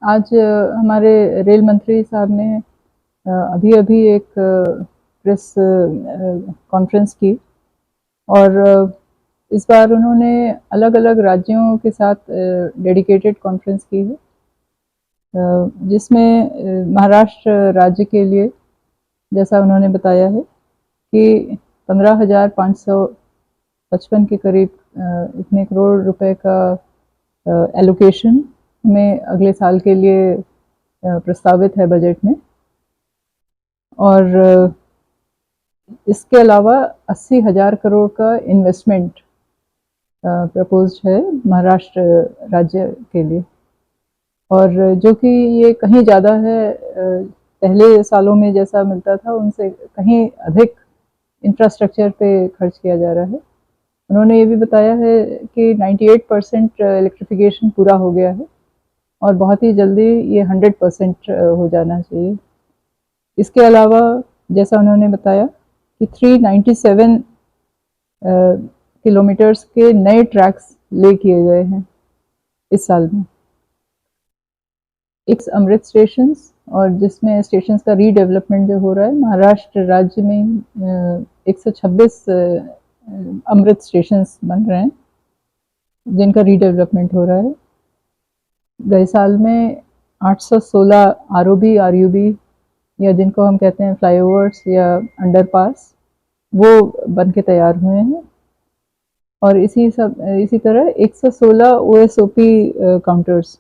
आज हमारे रेल मंत्री साहब ने अभी एक प्रेस कॉन्फ्रेंस की और इस बार उन्होंने अलग-अलग राज्यों के साथ डेडिकेटेड कॉन्फ्रेंस की है, जिसमें महाराष्ट्र राज्य के लिए जैसा उन्होंने बताया है कि 15,555 के करीब इतने करोड़ रुपए का एलोकेशन में अगले साल के लिए प्रस्तावित है बजट में। और इसके अलावा 80,000 करोड़ का इन्वेस्टमेंट प्रपोज्ड है महाराष्ट्र राज्य के लिए, और जो कि ये कहीं ज़्यादा है, पहले सालों में जैसा मिलता था उनसे कहीं अधिक इंफ्रास्ट्रक्चर पे खर्च किया जा रहा है। उन्होंने ये भी बताया है कि 98% इलेक्ट्रिफिकेशन पूरा हो गया है और बहुत ही जल्दी ये 100% हो जाना चाहिए। इसके अलावा जैसा उन्होंने बताया कि 397 किलोमीटर्स के नए ट्रैक्स ले किए गए हैं इस साल में। एक अमृत स्टेशंस, और जिसमें स्टेशंस का रीडेवलपमेंट जो हो रहा है, महाराष्ट्र राज्य में 126 अमृत स्टेशंस बन रहे हैं जिनका रीडेवलपमेंट हो रहा है। गए साल में 816 आरओबी आरयूबी या जिनको हम कहते हैं फ्लाईओवर्स या अंडरपास, वो बन के तैयार हुए हैं। और इसी तरह 116 ओएसओपी काउंटर्स,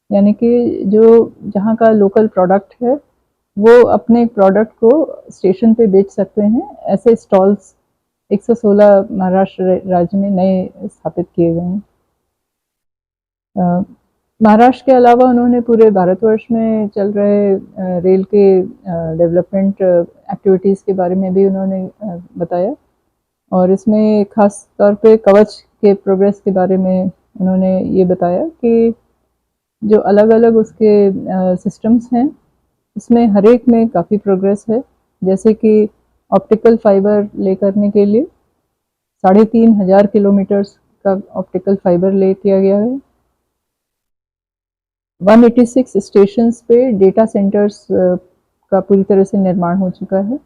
यानी कि जो जहाँ का लोकल प्रोडक्ट है वो अपने प्रोडक्ट को स्टेशन पे बेच सकते हैं, ऐसे स्टॉल्स 116 महाराष्ट्र राज्य में नए स्थापित किए गए हैं। महाराष्ट्र के अलावा उन्होंने पूरे भारतवर्ष में चल रहे रेल के डेवलपमेंट एक्टिविटीज़ के बारे में भी उन्होंने बताया, और इसमें खास तौर पे कवच के प्रोग्रेस के बारे में उन्होंने ये बताया कि जो अलग-अलग उसके सिस्टम्स हैं उसमें हर एक में काफ़ी प्रोग्रेस है। जैसे कि ऑप्टिकल फाइबर ले करने के लिए 3,500 किलोमीटर्स का ऑप्टिकल फाइबर ले किया गया है। 186 स्टेशंस पे डेटा सेंटर्स का पूरी तरह से निर्माण हो चुका है।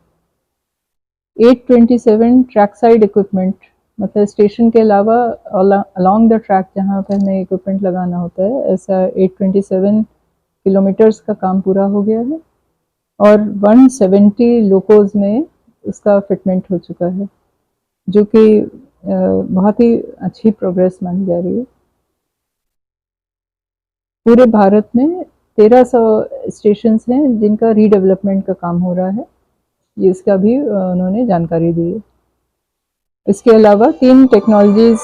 827 ट्रैक साइड इक्विपमेंट, मतलब स्टेशन के अलावा अलोंग द ट्रैक जहाँ पे हमें इक्विपमेंट लगाना होता है, ऐसा 827 किलोमीटर्स का काम पूरा हो गया है। और 170 लोकोज में उसका फिटमेंट हो चुका है, जो कि बहुत ही अच्छी प्रोग्रेस मानी जा रही है। पूरे भारत में 1300 स्टेशंस हैं जिनका रीडेवलपमेंट का काम हो रहा है, इसका भी उन्होंने जानकारी दी है। इसके अलावा 3 टेक्नोलॉजीज़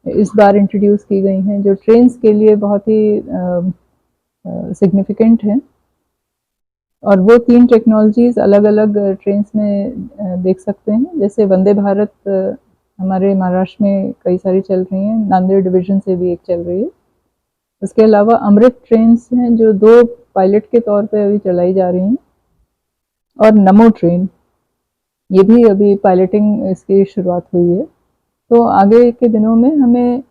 इस बार इंट्रोड्यूस की गई हैं जो ट्रेन्स के लिए बहुत ही सिग्निफिकेंट हैं, और वो 3 टेक्नोलॉजीज़ अलग-अलग ट्रेन्स में देख सकते हैं। जैसे वंदे भारत हमारे महाराष्ट्र में कई सारी चल रही हैं, नांदेड़ डिवीज़न से भी एक चल रही है। उसके अलावा अमृत ट्रेन्स हैं जो 2 पायलट के तौर पे अभी चलाई जा रही हैं, और नमो ट्रेन, ये भी अभी पायलटिंग इसकी शुरुआत हुई है। तो आगे के दिनों में हमें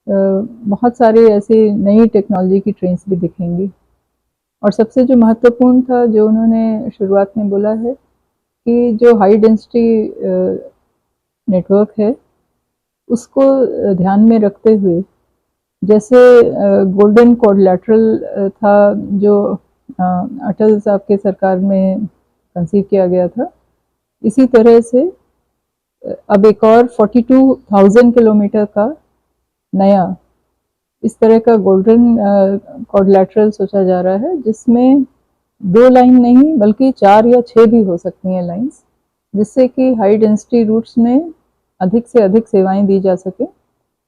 बहुत सारी ऐसी नई टेक्नोलॉजी की ट्रेन्स भी दिखेंगी। और सबसे जो महत्वपूर्ण था, जो उन्होंने शुरुआत में बोला है कि जो हाई डेंसिटी नेटवर्क है उसको ध्यान में रखते हुए, जैसे गोल्डन क्वाड्रिलेटरल था जो अटल साहब के सरकार में कंसीव किया गया था, इसी तरह से अब एक और 42,000 किलोमीटर का नया इस तरह का गोल्डन क्वाड्रिलेटरल सोचा जा रहा है, जिसमें 2 लाइन नहीं बल्कि 4 या 6 भी हो सकती हैं लाइन्स, जिससे कि हाई डेंसिटी रूट्स में अधिक से अधिक सेवाएं दी जा सके,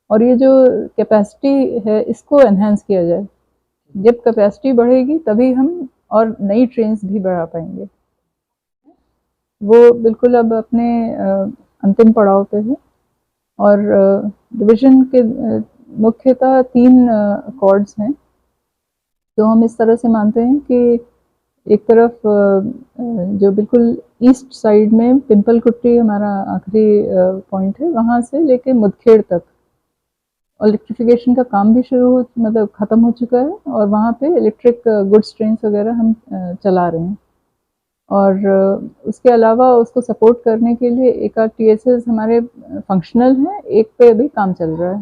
और ये जो कैपेसिटी है इसको एनहांस किया जाए। जब कैपेसिटी बढ़ेगी तभी हम और नई ट्रेन्स भी बढ़ा पाएंगे। वो बिल्कुल अब अपने अंतिम पड़ाव पे है, और डिवीज़न के मुख्यतः 3 कॉर्ड्स हैं। तो हम इस तरह से मानते हैं कि एक तरफ जो बिल्कुल ईस्ट साइड में पिंपलकुट्टी हमारा आखिरी पॉइंट है, वहाँ से लेके मुदखेड़ तक, इलेक्ट्रिफिकेशन का काम भी मतलब ख़त्म हो चुका है और वहाँ पे इलेक्ट्रिक गुड्स ट्रेन्स वगैरह हम चला रहे हैं। और उसके अलावा उसको सपोर्ट करने के लिए एक आध TSS हमारे फंक्शनल हैं, एक पे अभी काम चल रहा है।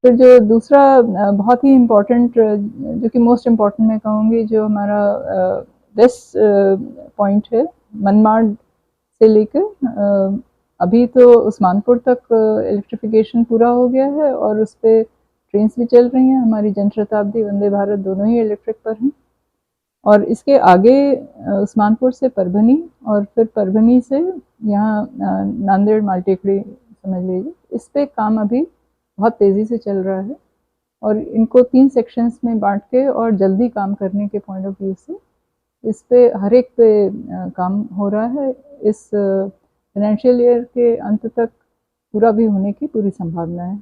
फिर जो दूसरा बहुत ही इम्पोर्टेंट जो कि मोस्ट इम्पोर्टेंट मैं कहूँगी, जो हमारा बेस्ट पॉइंट है, मनमाड से लेकर अभी तो उस्मानपुर तक इलेक्ट्रिफिकेशन पूरा हो गया है और उस पे ट्रेन्स भी चल रही हैं। हमारी जनशताब्दी, वंदे भारत दोनों ही इलेक्ट्रिक पर हैं। और इसके आगे उस्मानपुर से परभनी और फिर परभनी से यहाँ नांदेड़ मालटेकड़ी समझ लीजिए, इस पे काम अभी बहुत तेज़ी से चल रहा है और इनको 3 सेक्शंस में बांट के और जल्दी काम करने के पॉइंट ऑफ व्यू से इस पे हर एक पे काम हो रहा है। इस फाइनेंशियल ईयर के अंत तक पूरा भी होने की पूरी संभावना है।